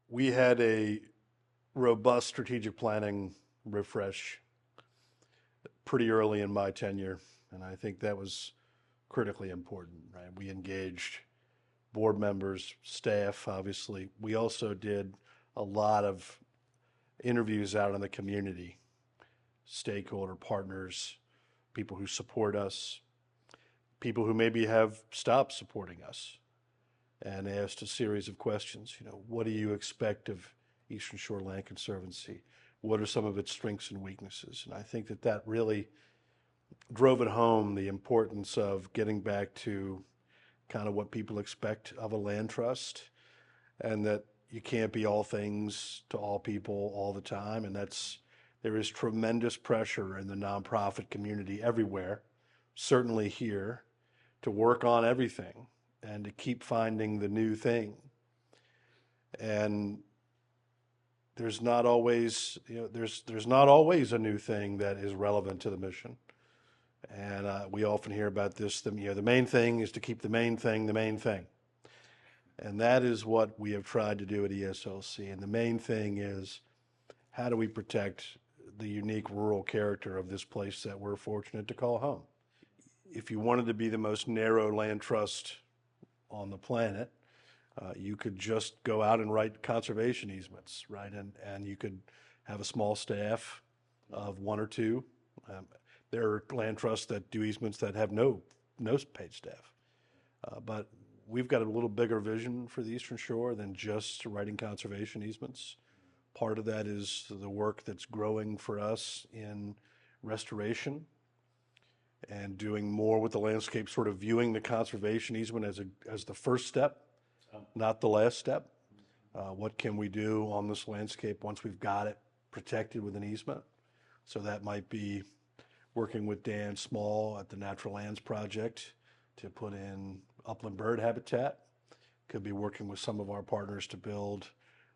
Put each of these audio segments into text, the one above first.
We had a robust strategic planning refresh pretty early in my tenure, and I think that was critically important, right? We engaged board members, staff, obviously. We also did a lot of interviews out in the community, stakeholder partners, people who support us, people who maybe have stopped supporting us, and asked a series of questions. What do you expect of Eastern Shore Land Conservancy? What are some of its strengths and weaknesses? And I think that really drove it home the importance of getting back to kind of what people expect of a land trust, and that you can't be all things to all people all the time. And there is tremendous pressure in the nonprofit community everywhere, certainly here, to work on everything and to keep finding the new thing. And there's not always, there's not always a new thing that is relevant to the mission. And we often hear about this, the main thing is to keep the main thing the main thing. And that is what we have tried to do at ESLC. And the main thing is, how do we protect the unique rural character of this place that we're fortunate to call home? If you wanted to be the most narrow land trust on the planet, you could just go out and write conservation easements, right? And you could have a small staff of one or two. There are land trusts that do easements that have no paid staff. But we've got a little bigger vision for the Eastern Shore than just writing conservation easements. Part of that is the work that's growing for us in restoration and doing more with the landscape, sort of viewing the conservation easement as the first step, not the last step. What can we do on this landscape once we've got it protected with an easement? So that might be working with Dan Small at the Natural Lands Project to put in upland bird habitat. Could be working with some of our partners to build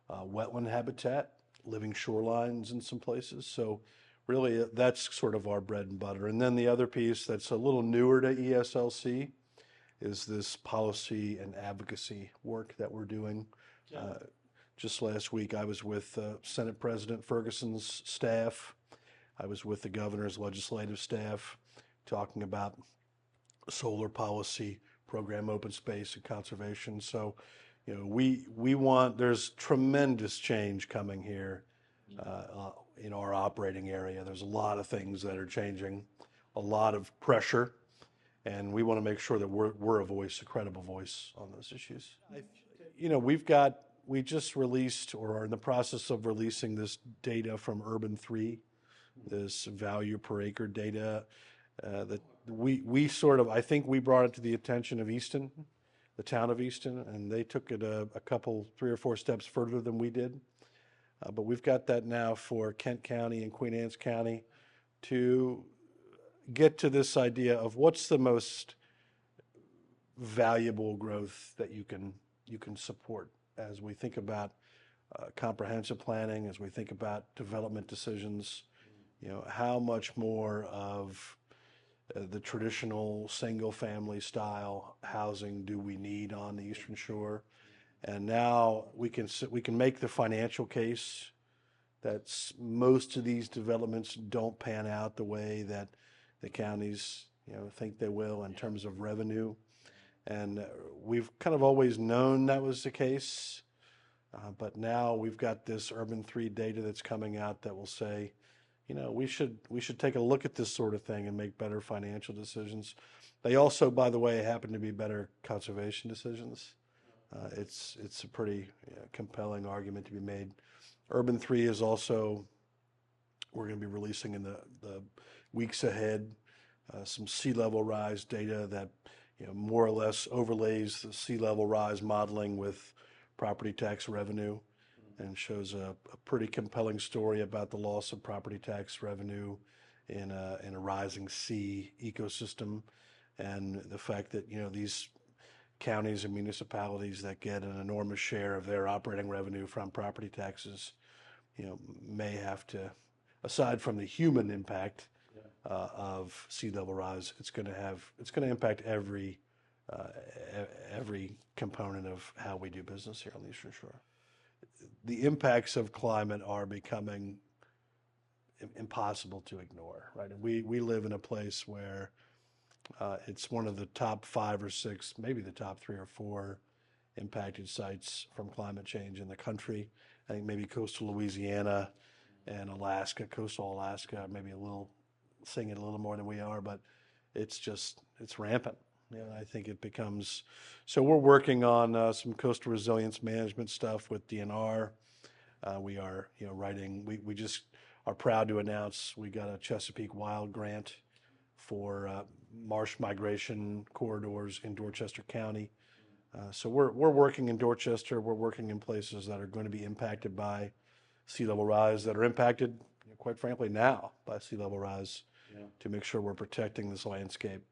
wetland habitat, living shorelines in some places. So really that's sort of our bread and butter. And then the other piece that's a little newer to ESLC is this policy and advocacy work that we're doing. Yeah. Just last week I was with Senate President Ferguson's staff. I was with the governor's legislative staff talking about solar policy, program open space and conservation. So, we want, there's tremendous change coming here in our operating area. There's a lot of things that are changing, a lot of pressure, and we want to make sure that we're a voice, a credible voice on those issues. We just released or are in the process of releasing this data from Urban 3, this value per acre data that we sort of, I think we brought it to the attention of Easton, the town of Easton, and they took it a couple, 3 or 4 steps further than we did. But we've got that now for Kent County and Queen Anne's County to get to this idea of what's the most valuable growth that you can support as we think about comprehensive planning, as we think about development decisions. How much more of the traditional single-family style housing do we need on the Eastern Shore? And now we can make the financial case that most of these developments don't pan out the way that the counties think they will in terms of revenue. And we've kind of always known that was the case, but now we've got this Urban 3 data that's coming out that will say, we should take a look at this sort of thing and make better financial decisions. They also, by the way, happen to be better conservation decisions. It's a pretty compelling argument to be made. Urban 3 is also, we're going to be releasing in the weeks ahead some sea level rise data that more or less overlays the sea level rise modeling with property tax revenue, and shows a pretty compelling story about the loss of property tax revenue in a rising sea ecosystem, and the fact that these counties and municipalities that get an enormous share of their operating revenue from property taxes, may have to, aside from the human impact of sea level rise, it's going to impact every component of how we do business here on the Eastern Shore. the impacts of climate are becoming impossible to ignore, right? And we live in a place where it's one of the top 5 or 6, maybe the top 3 or 4 impacted sites from climate change in the country. I think maybe coastal Louisiana and Alaska, coastal Alaska, maybe seeing it a little more than we are, but it's rampant. I think it becomes, so we're working on some coastal resilience management stuff with DNR. We are, we just are proud to announce we got a Chesapeake Wild grant for marsh migration corridors in Dorchester County. So we're working in Dorchester. We're working in places that are going to be impacted by sea level rise, that are impacted, quite frankly, now by sea level rise, to make sure we're protecting this landscape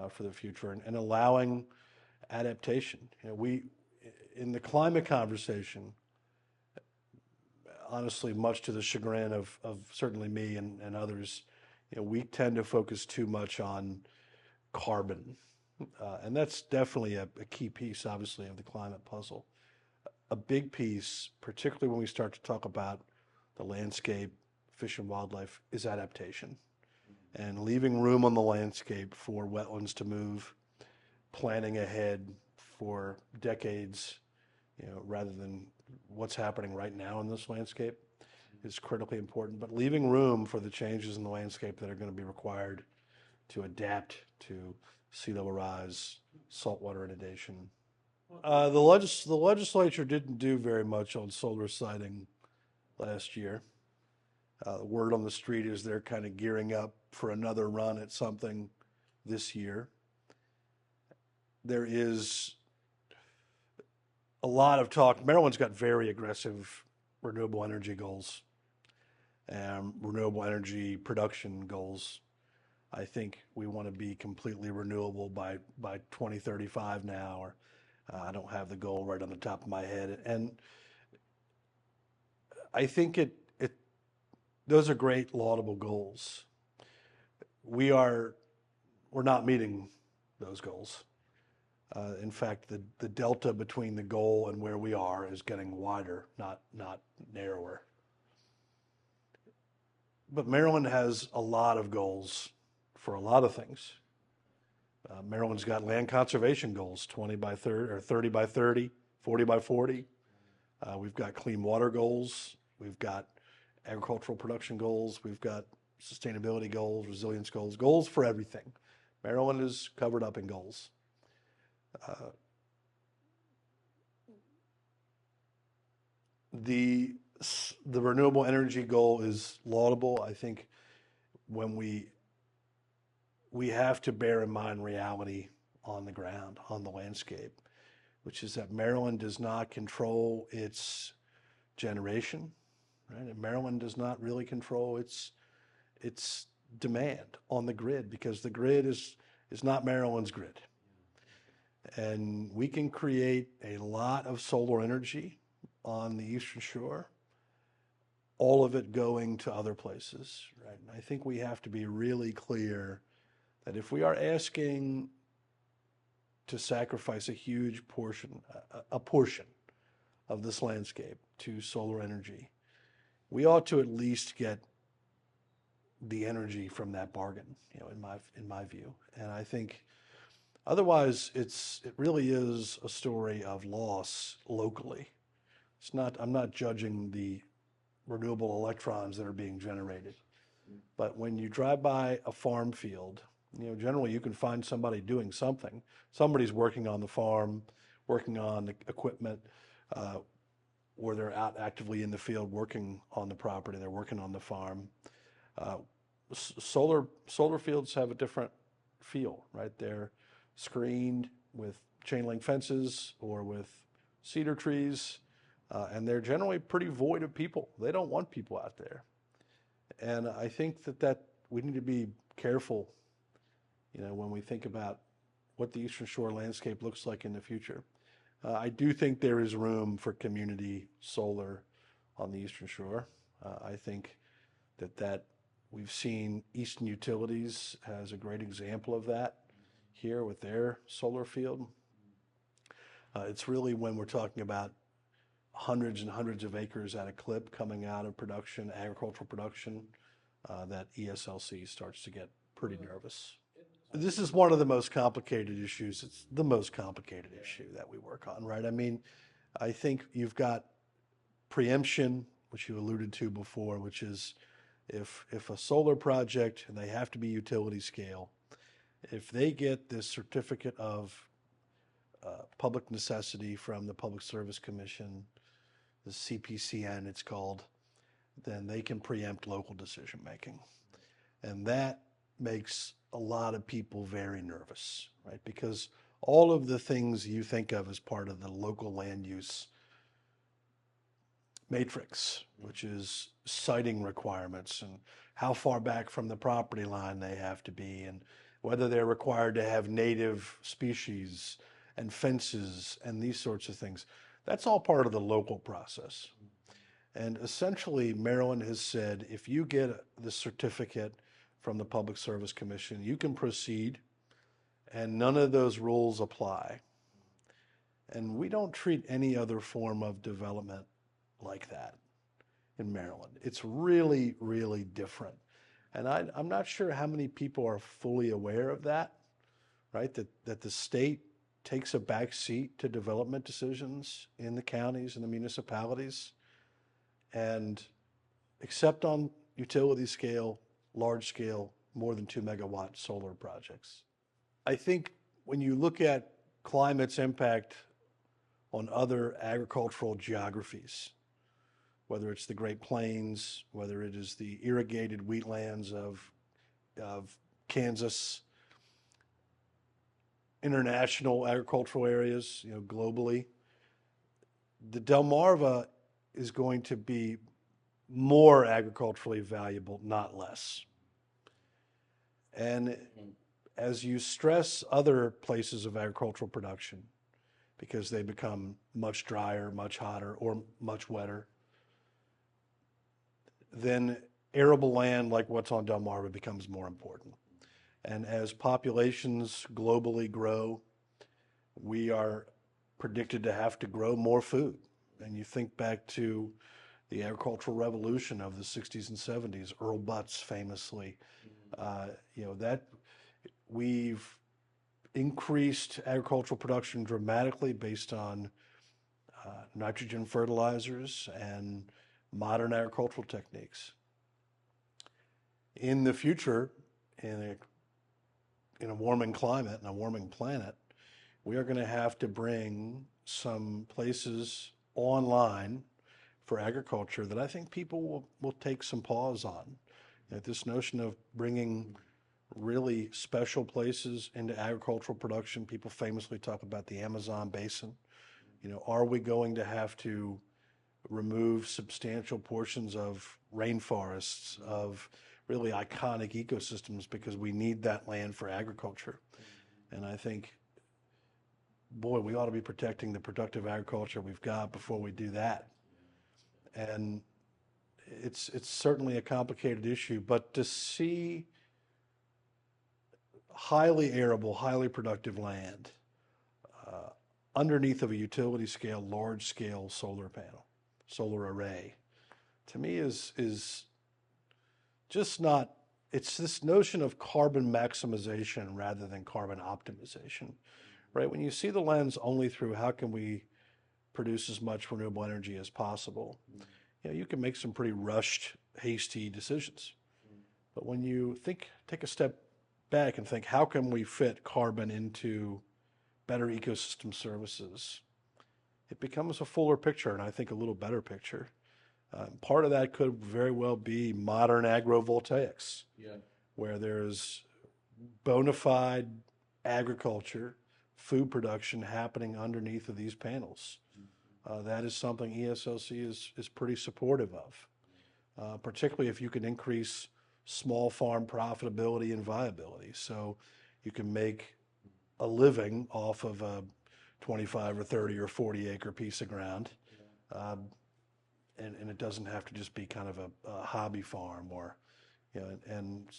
for the future and allowing adaptation. We, in the climate conversation, honestly, much to the chagrin of certainly me and others, we tend to focus too much on carbon. And that's definitely a key piece, obviously, of the climate puzzle. A big piece, particularly when we start to talk about the landscape, fish and wildlife, is adaptation. And leaving room on the landscape for wetlands to move, planning ahead for decades, rather than what's happening right now in this landscape is critically important. But leaving room for the changes in the landscape that are going to be required to adapt to sea level rise, saltwater inundation. The legislature didn't do very much on solar siting last year. The word on the street is they're kind of gearing up for another run at something this year. There is a lot of talk. Maryland's got very aggressive renewable energy goals and renewable energy production goals. I think we want to be completely renewable by 2035 now, or I don't have the goal right on the top of my head. And I think those are great laudable goals. We're not meeting those goals. In fact, the delta between the goal and where we are is getting wider, not narrower. But Maryland has a lot of goals for a lot of things. Maryland's got land conservation goals, 20 by 30, or 30 by 30, 40 by 40. We've got clean water goals. We've got agricultural production goals. We've got sustainability goals, resilience goals, goals for everything. Maryland is covered up in goals. The renewable energy goal is laudable. I think when we have to bear in mind reality on the ground, on the landscape, which is that Maryland does not control its generation, right? And Maryland does not really control its demand on the grid, because the grid is not Maryland's grid. And we can create a lot of solar energy on the Eastern Shore, all of it going to other places, right? And I think we have to be really clear that if we are asking to sacrifice a huge portion, a portion of this landscape to solar energy, we ought to at least get the energy from that bargain, in my view. And I think otherwise it really is a story of loss locally. I'm not judging the renewable electrons that are being generated, but when you drive by a farm field, generally you can find somebody doing something. Somebody's working on the farm, working on the equipment, or they're out actively in the field working on the property. They're working on the farm. Solar fields have a different feel, right? They're screened with chain link fences or with cedar trees, and they're generally pretty void of people. They don't want people out there. And I think that we need to be careful, when we think about what the Eastern Shore landscape looks like in the future. I do think there is room for community solar on the Eastern Shore. I think that we've seen Eastern Utilities as a great example of that here with their solar field. It's really when we're talking about hundreds and hundreds of acres at a clip coming out of production, agricultural production, that ESLC starts to get pretty nervous. This is one of the most complicated issues. It's the most complicated issue that we work on, right? I mean, I think you've got preemption, which you alluded to before, which is if a solar project, and they have to be utility scale, if they get this certificate of public necessity from the Public Service Commission, the CPCN it's called, then they can preempt local decision making. And that makes a lot of people very nervous, right? Because all of the things you think of as part of the local land use matrix, which is siting requirements and how far back from the property line they have to be, and whether they're required to have native species and fences and these sorts of things. That's all part of the local process. And essentially, Maryland has said, if you get the certificate from the Public Service Commission, you can proceed, and none of those rules apply. And we don't treat any other form of development like that in Maryland. It's really, really different. And I'm not sure how many people are fully aware of that, right? That the state takes a back seat to development decisions in the counties and the municipalities, and except on utility scale, large scale, more than 2 megawatt solar projects. I think when you look at climate's impact on other agricultural geographies, whether it's the Great Plains, whether it is the irrigated wheatlands of Kansas, international agricultural areas, globally, the Delmarva is going to be more agriculturally valuable, not less. And as you stress other places of agricultural production, because they become much drier, much hotter, or much wetter, then arable land like what's on Delmarva becomes more important. And as populations globally grow, we are predicted to have to grow more food. And you think back to the agricultural revolution of the 60s and 70s, Earl Butz famously, that we've increased agricultural production dramatically based on nitrogen fertilizers and modern agricultural techniques. In the future, in a warming climate and a warming planet, we are going to have to bring some places online for agriculture that I think people will take some pause on. This notion of bringing really special places into agricultural production, people famously talk about the Amazon basin. Are we going to have to remove substantial portions of rainforests, of really iconic ecosystems, because we need that land for agriculture? And I think, boy, we ought to be protecting the productive agriculture we've got before we do that. And it's certainly a complicated issue, but to see highly arable, highly productive land underneath of a utility scale, large scale solar array, to me is just not, it's this notion of carbon maximization rather than carbon optimization, right? When you see the lens only through how can we produce as much renewable energy as possible, you can make some pretty rushed, hasty decisions. But when you take a step back and think, how can we fit carbon into better ecosystem services, it becomes a fuller picture, and I think a little better picture. Part of that could very well be modern agrovoltaics, where there's bona fide agriculture, food production happening underneath of these panels. That is something ESLC is pretty supportive of, particularly if you can increase small farm profitability and viability. So you can make a living off of a 25 or 30 or 40 acre piece of ground. And it doesn't have to just be kind of a hobby farm, or, and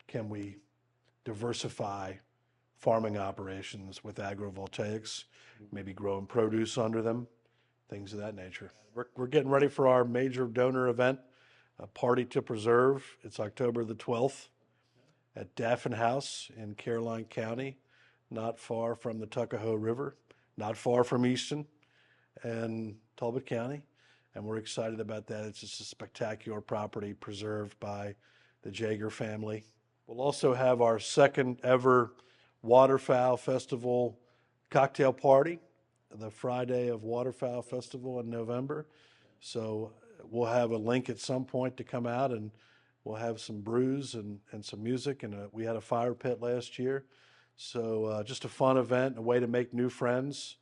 can we diversify farming operations with agrovoltaics, maybe growing produce under them, things of that nature. We're getting ready for our major donor event, a Party to Preserve. It's October the 12th at Daffin House in Caroline County, not far from the Tuckahoe River, not far from Easton and Talbot County. And we're excited about that. It's just a spectacular property preserved by the Jaeger family. We'll also have our second ever Waterfowl Festival cocktail party, the Friday of Waterfowl Festival in November. So we'll have a link at some point to come out, and we'll have some brews and some music. And we had a fire pit last year. So just a fun event, a way to make new friends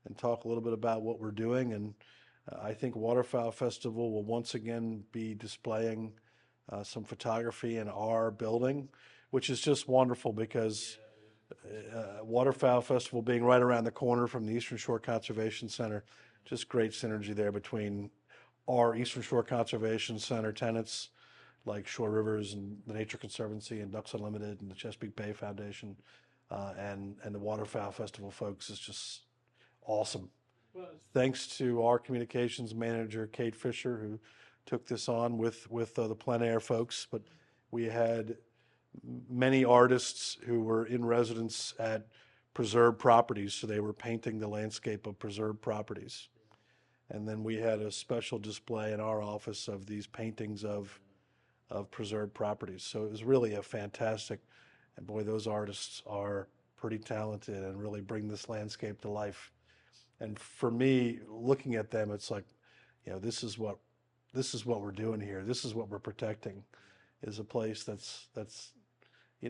and talk a little bit about what we're doing. And I think Waterfowl Festival will once again be displaying some photography in our building, which is just wonderful because Waterfowl Festival being right around the corner from the Eastern Shore Conservation Center, just great synergy there between our Eastern Shore Conservation Center tenants like Shore Rivers and the Nature Conservancy and Ducks Unlimited and the Chesapeake Bay Foundation and the Waterfowl Festival folks is just awesome. Thanks to our communications manager, Kate Fisher, who took this on with the plein air folks. But we had many artists who were in residence at preserved properties, so they were painting the landscape of preserved properties. And then we had a special display in our office of these paintings of preserved properties. So it was really a fantastic, and boy, those artists are pretty talented and really bring this landscape to life. And for me, looking at them, it's like, this is what we're doing here. This is what we're protecting, is a place that's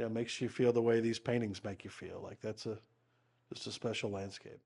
makes you feel the way these paintings make you feel. Like that's just a special landscape.